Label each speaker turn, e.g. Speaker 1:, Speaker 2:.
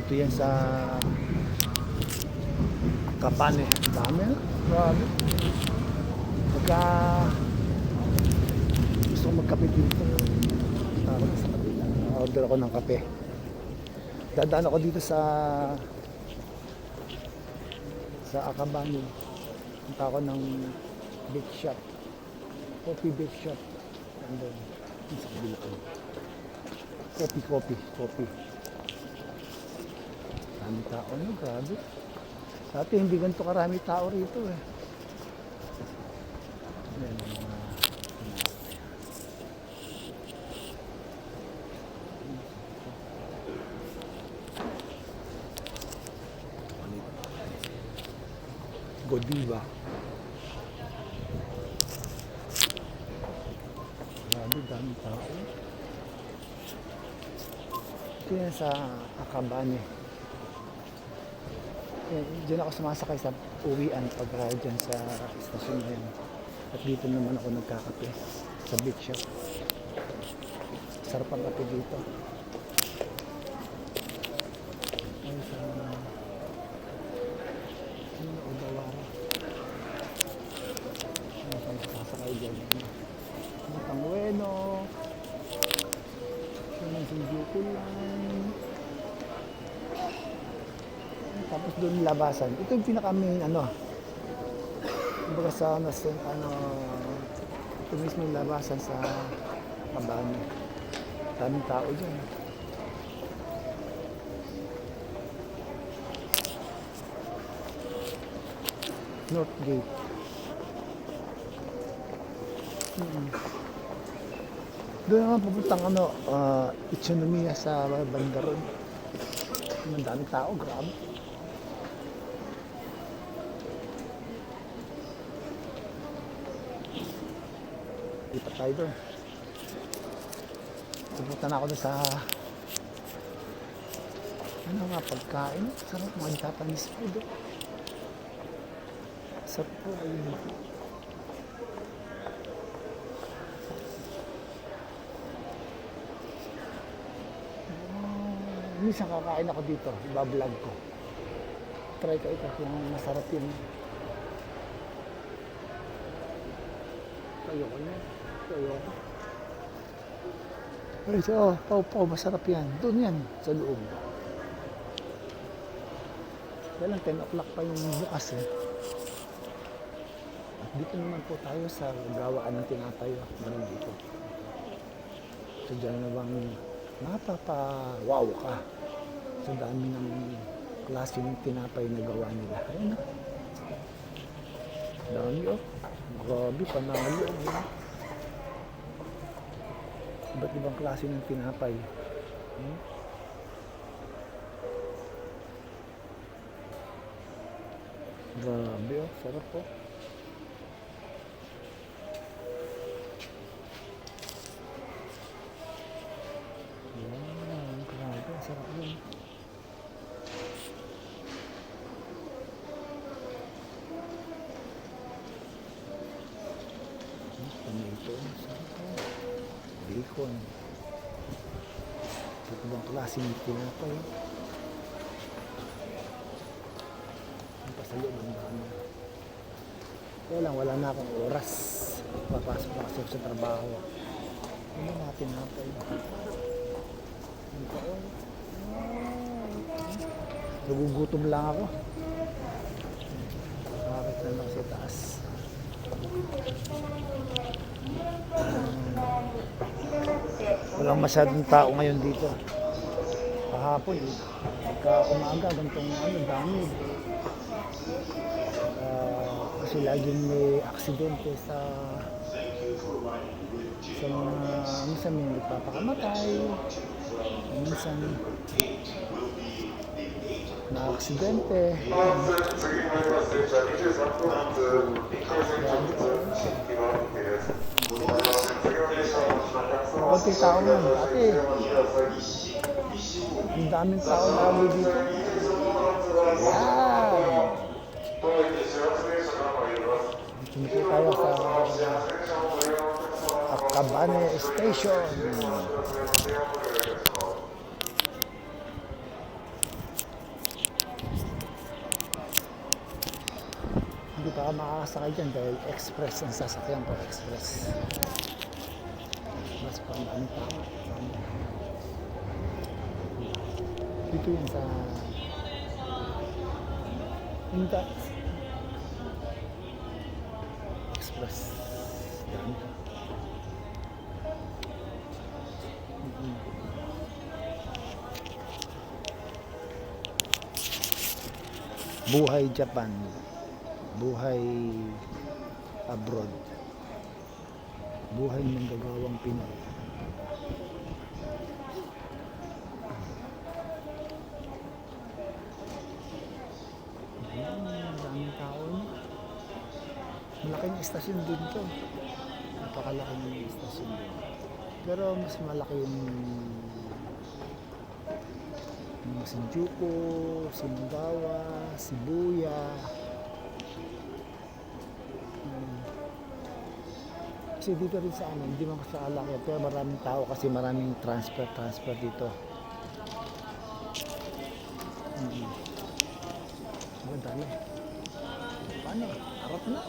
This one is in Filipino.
Speaker 1: Ito yan sa Kapane. Dami na. Grabe. Pagka gusto ko magkape dito, tawag sa kabila. Order ako ng kape. Dadaan ako dito sa Akabani. Punta ako ng bake shop. Coffee bake shop. And then, sa kabila ko. Coffee. Dami tao na, grabe. Dati hindi ganito karami tao rito eh. Ayan ang mga Godiva. Grabe, dami tao. Ito yan sa Akabani. Diyan ako sumasakay sa uwian pag dyan sa istasyon na yan. At dito naman ako nagkakape sa beach shop. Sarap ang kape dito. Ay, sa Odawara. Saan sasakay dyan? Matangweno. Saan ang Sinjukulan. Tapos doon labasan. Ito yung pinaka-main kumbaga sa ito mismo yung labasan sa Kabani. Daming tao dyan. North Gate. Doon naman pupuntang Ichinomiya sa banda ron. Ang daming tao, grabe. Lipat tayo doon. Pupunta na ako doon sa pagkain. Sarap mga Japanese food. Sarap po. Minsan kakain ako dito. Iba-vlog ko. Try ko ito kung masarap yun. Ayoko na. Ayoko. Ay, pau, masarap yan. Doon yan, sa loob. Kaya lang 10 o'clock pa yung bukas eh. At dito naman po tayo sa gawaan ng tinapay. Meron dito. So dyan na bang wow ka sa dami ng klase ng tinapay na gawa nila. Ayun na. Dami Grabe, panalo. Iba't ibang klase ng tinapay. Grabe, sarap po. Yan, grabe, sarap yun. Tomato, bacon. Ito bang klase ng tinapay? Ang pasalo ng dami. Kaya lang, wala na akong oras. Papasok na kasi sa trabaho. Ano mga tinapay? Nagugutom lang ako. Bakit na lang sa taas? Walang masyadong tao ngayon dito. Kahapon, pagka umaga, gantong dami. Kasi laging may aksidente sa mga minsan may nagpapakamatay, minsan na aksidente. Konting tao lang dati. Ang daming tao lalo dito. Yan. Dito tayo sa Akabani Station. ka makakasakay dyan dahil express ang sasakyan ko, express. Mas pa ang daming tao. Dito yan sa Ingat Express. Dami. Buhay Japan, buhay abroad, buhay manggagawang Pinoy. Daming tao niya. Malaking estasyon din to. Napakalaking estasyon din. Pero mas malaki yung Shinjuku, Shinagawa, Shibuya. Kasi dito rin sa amin, hindi man sa alaki, pero maraming tao kasi maraming transfer dito. Ang dami. Paano? Harap na.